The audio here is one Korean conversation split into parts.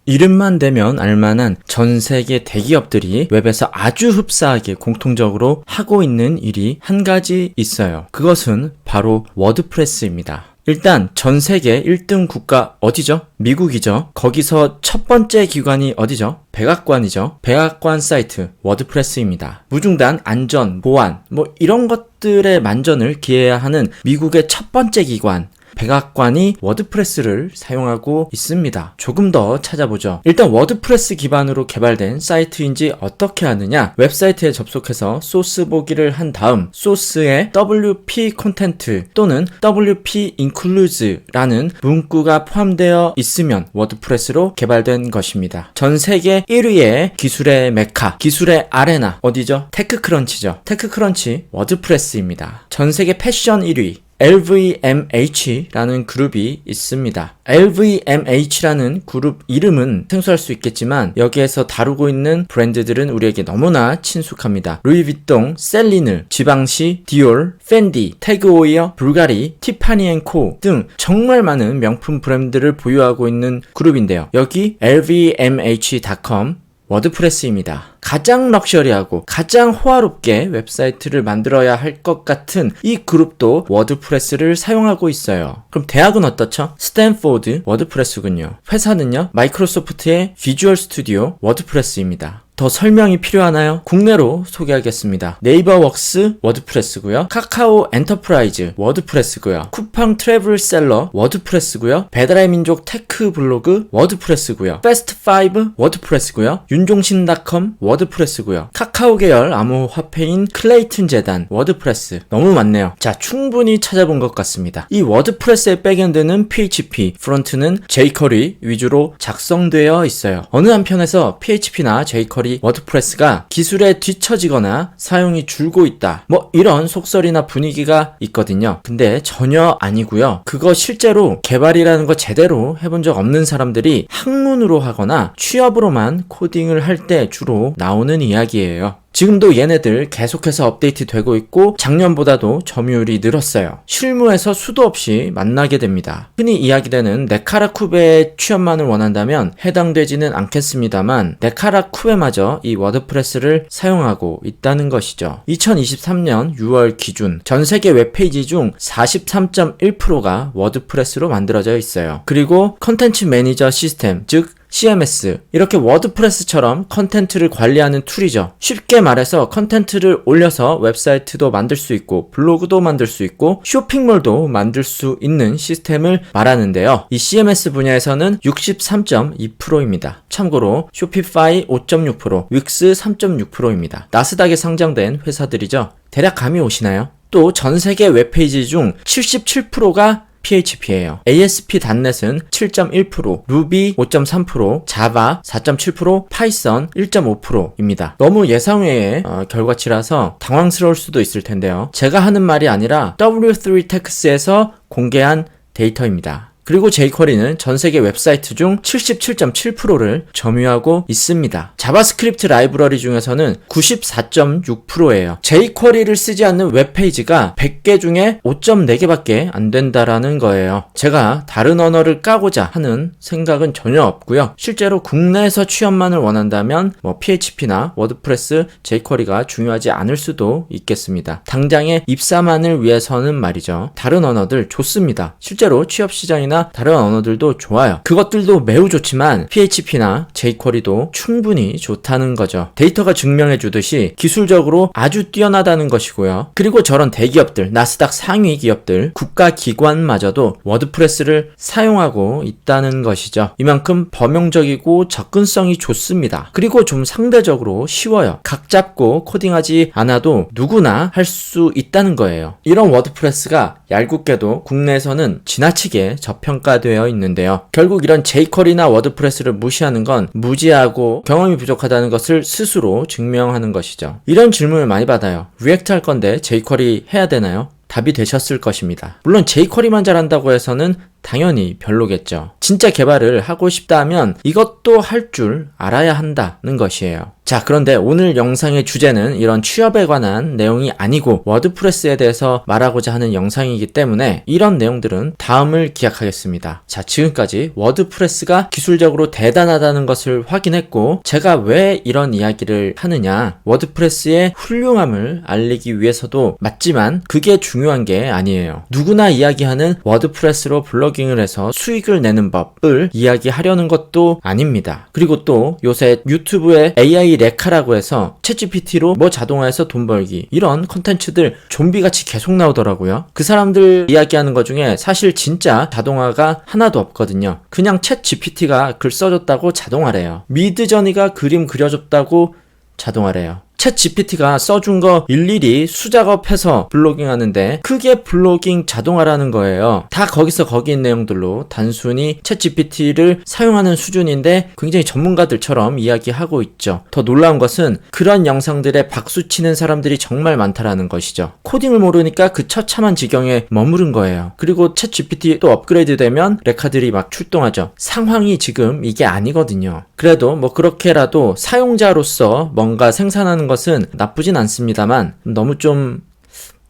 이름만 대면 알만한 전 세계 대기업들이 웹에서 아주 흡사하게 공통적으로 하고 있는 일이 한 가지 있어요. 그것은 바로 워드프레스입니다. 일단 전 세계 1등 국가 어디죠? 미국이죠. 거기서 첫 번째 기관이 어디죠? 백악관이죠. 백악관 사이트 워드프레스입니다. 무중단, 안전, 보안 이런 것들의 만전을 기해야 하는 미국의 첫 번째 기관 백악관이 워드프레스를 사용하고 있습니다. 조금 더 찾아보죠. 일단 워드프레스 기반으로 개발된 사이트인지 어떻게 하느냐? 웹사이트에 접속해서 소스 보기를 한 다음 소스에 WP 콘텐트 또는 WP includes라는 문구가 포함되어 있으면 워드프레스로 개발된 것입니다. 전 세계 1위의 기술의 메카, 기술의 아레나 어디죠? 테크크런치죠. 테크크런치 워드프레스입니다. 전 세계 패션 1위 LVMH라는 그룹이 있습니다. LVMH라는 그룹 이름은 생소할 수 있겠지만 여기에서 다루고 있는 브랜드들은 우리에게 너무나 친숙합니다. 루이비통, 셀리느, 지방시, 디올, 펜디, 태그오이어, 불가리, 티파니앤코 등 정말 많은 명품 브랜드를 보유하고 있는 그룹인데요. 여기 lvmh.com 워드프레스입니다. 가장 럭셔리하고 가장 호화롭게 웹사이트를 만들어야 할 것 같은 이 그룹도 워드프레스를 사용하고 있어요. 그럼 대학은 어떻죠? 스탠포드 워드프레스군요. 회사는요? 마이크로소프트의 비주얼 스튜디오 워드프레스입니다. 더 설명이 필요하나요? 국내로 소개하겠습니다. 네이버웍스 워드프레스고요. 카카오 엔터프라이즈 워드프레스고요. 쿠팡 트래블셀러 워드프레스고요. 배달의 민족 테크 블로그 워드프레스고요. 패스트5 워드프레스고요. 윤종신닷컴 워드프레스고요. 카카오 계열 암호화폐인 클레이튼 재단 워드프레스 너무 많네요. 자, 충분히 찾아본 것 같습니다. 이 워드프레스의 백엔드는 PHP, 프론트는 jQuery 위주로 작성되어 있어요. 어느 한편에서 PHP나 jQuery 워드프레스가 기술에 뒤처지거나 사용이 줄고 있다. 이런 속설이나 분위기가 있거든요. 근데 전혀 아니고요. 그거 실제로 개발이라는 거 제대로 해본 적 없는 사람들이 학문으로 하거나 취업으로만 코딩을 할 때 주로 나오는 이야기예요. 지금도 얘네들 계속해서 업데이트 되고 있고 작년보다도 점유율이 늘었어요. 실무에서 수도 없이 만나게 됩니다. 흔히 이야기되는 네카라쿠베의 취업만을 원한다면 해당되지는 않겠습니다만 네카라쿠베마저 이 워드프레스를 사용하고 있다는 것이죠. 2023년 6월 기준 전 세계 웹페이지 중 43.1%가 워드프레스로 만들어져 있어요. 그리고 컨텐츠 매니저 시스템, 즉 CMS, 이렇게 워드프레스처럼 컨텐츠를 관리하는 툴이죠. 쉽게 말해서 컨텐츠를 올려서 웹사이트도 만들 수 있고 블로그도 만들 수 있고 쇼핑몰도 만들 수 있는 시스템을 말하는데요. 이 CMS 분야에서는 63.2%입니다. 참고로 쇼피파이 5.6%, 윅스 3.6%입니다. 나스닥에 상장된 회사들이죠. 대략 감이 오시나요? 또 전 세계 웹페이지 중 77%가 PHP예요. ASP.NET은 7.1%, 루비 5.3%, 자바 4.7%, 파이썬 1.5%입니다. 너무 예상외의 결과치라서 당황스러울 수도 있을 텐데요. 제가 하는 말이 아니라 W3Techs에서 공개한 데이터입니다. 그리고 jQuery는 전 세계 웹사이트 중 77.7%를 점유하고 있습니다. 자바스크립트 라이브러리 중에서는 94.6%예요. jQuery를 쓰지 않는 웹페이지가 100개 중에 5.4개밖에 안 된다라는 거예요. 제가 다른 언어를 까고자 하는 생각은 전혀 없고요. 실제로 국내에서 취업만을 원한다면 PHP나 워드프레스, jQuery가 중요하지 않을 수도 있겠습니다. 당장의 입사만을 위해서는 말이죠. 다른 언어들 좋습니다. 실제로 취업 시장이나 다른 언어들도 좋아요. 그것들도 매우 좋지만 PHP나 jQuery도 충분히 좋다는 거죠. 데이터가 증명해주듯이 기술적으로 아주 뛰어나다는 것이고요. 그리고 저런 대기업들, 나스닥 상위 기업들, 국가기관마저도 워드프레스를 사용하고 있다는 것이죠. 이만큼 범용적이고 접근성이 좋습니다. 그리고 좀 상대적으로 쉬워요. 각 잡고 코딩하지 않아도 누구나 할 수 있다는 거예요. 이런 워드프레스가 얄궂게도 국내에서는 지나치게 저평가되어 있는데요. 결국 이런 jQuery나 워드프레스를 무시하는 건 무지하고 경험이 부족하다는 것을 스스로 증명하는 것이죠. 이런 질문을 많이 받아요. 리액트 할 건데 jQuery 해야 되나요? 답이 되셨을 것입니다. 물론 jQuery만 잘한다고 해서는 당연히 별로겠죠. 진짜 개발을 하고 싶다면 이것도 할 줄 알아야 한다는 것이에요. 자, 그런데 오늘 영상의 주제는 이런 취업에 관한 내용이 아니고 워드프레스에 대해서 말하고자 하는 영상이기 때문에 이런 내용들은 다음을 기약하겠습니다. 자, 지금까지 워드프레스가 기술적으로 대단하다는 것을 확인했고, 제가 왜 이런 이야기를 하느냐, 워드프레스의 훌륭함을 알리기 위해서도 맞지만 그게 중요한 게 아니에요. 누구나 이야기하는 워드프레스로 블로깅을 해서 수익을 내는 법을 이야기하려는 것도 아닙니다. 그리고 또 요새 유튜브에 AI 레카라고 해서 챗GPT로 뭐 자동화해서 돈 벌기, 이런 컨텐츠들 좀비같이 계속 나오더라고요. 그 사람들 이야기하는 것 중에 사실 진짜 자동화가 하나도 없거든요. 그냥 챗GPT가 글 써줬다고 자동화래요. 미드저니가 그림 그려줬다고 자동화래요. 챗 GPT가 써준 거 일일이 수작업해서 블로깅 하는데 그게 블로깅 자동화라는 거예요. 다 거기서 거기 있는 내용들로 단순히 챗 GPT를 사용하는 수준인데 굉장히 전문가들처럼 이야기하고 있죠. 더 놀라운 것은 그런 영상들에 박수치는 사람들이 정말 많다라는 것이죠. 코딩을 모르니까 그 처참한 지경에 머무른 거예요. 그리고 챗 GPT 또 업그레이드 되면 레카들이 막 출동하죠. 상황이 지금 이게 아니거든요. 그래도 뭐 그렇게라도 사용자로서 뭔가 생산하는 것은 나쁘진 않습니다만 너무 좀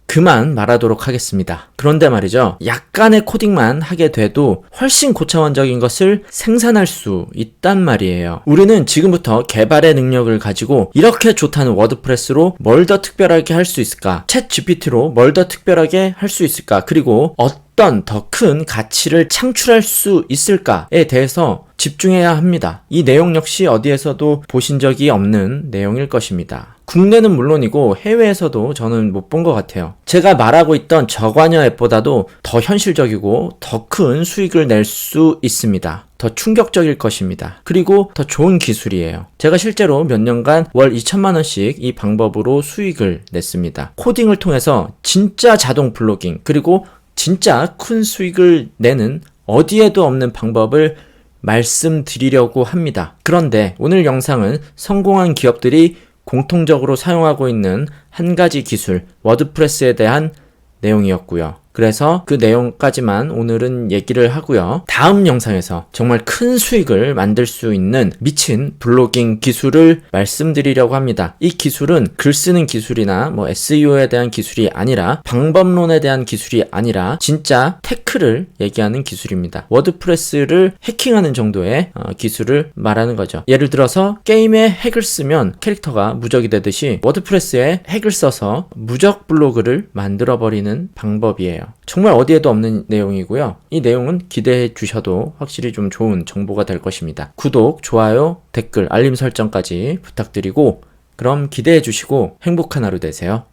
그만 말하도록 하겠습니다. 그런데 말이죠, 약간의 코딩만 하게 돼도 훨씬 고차원적인 것을 생산할 수 있단 말이에요. 우리는 지금부터 개발의 능력을 가지고 이렇게 좋다는 워드프레스로 뭘 더 특별하게 할 수 있을까, 챗 GPT로 뭘 더 특별하게 할 수 있을까, 그리고 어떤 더 큰 가치를 창출할 수 있을까에 대해서 집중해야 합니다. 이 내용 역시 어디에서도 보신 적이 없는 내용일 것입니다. 국내는 물론이고 해외에서도 저는 못 본 것 같아요. 제가 말하고 있던 저관여 앱보다도 더 현실적이고 더 큰 수익을 낼 수 있습니다. 더 충격적일 것입니다. 그리고 더 좋은 기술이에요. 제가 실제로 몇 년간 월 2천만 원씩 이 방법으로 수익을 냈습니다. 코딩을 통해서 진짜 자동 블로깅, 그리고 진짜 큰 수익을 내는 어디에도 없는 방법을 말씀드리려고 합니다. 그런데 오늘 영상은 성공한 기업들이 공통적으로 사용하고 있는 한 가지 기술, 워드프레스에 대한 내용이었고요. 그래서 그 내용까지만 오늘은 얘기를 하고요. 다음 영상에서 정말 큰 수익을 만들 수 있는 미친 블로깅 기술을 말씀드리려고 합니다. 이 기술은 글 쓰는 기술이나 뭐 SEO에 대한 기술이 아니라, 방법론에 대한 기술이 아니라 진짜 테크를 얘기하는 기술입니다. 워드프레스를 해킹하는 정도의 기술을 말하는 거죠. 예를 들어서 게임에 핵을 쓰면 캐릭터가 무적이 되듯이 워드프레스에 핵을 써서 무적 블로그를 만들어버리는 방법이에요. 정말 어디에도 없는 내용이고요. 이 내용은 기대해 주셔도 확실히 좀 좋은 정보가 될 것입니다. 구독, 좋아요, 댓글, 알림 설정까지 부탁드리고, 그럼 기대해 주시고 행복한 하루 되세요.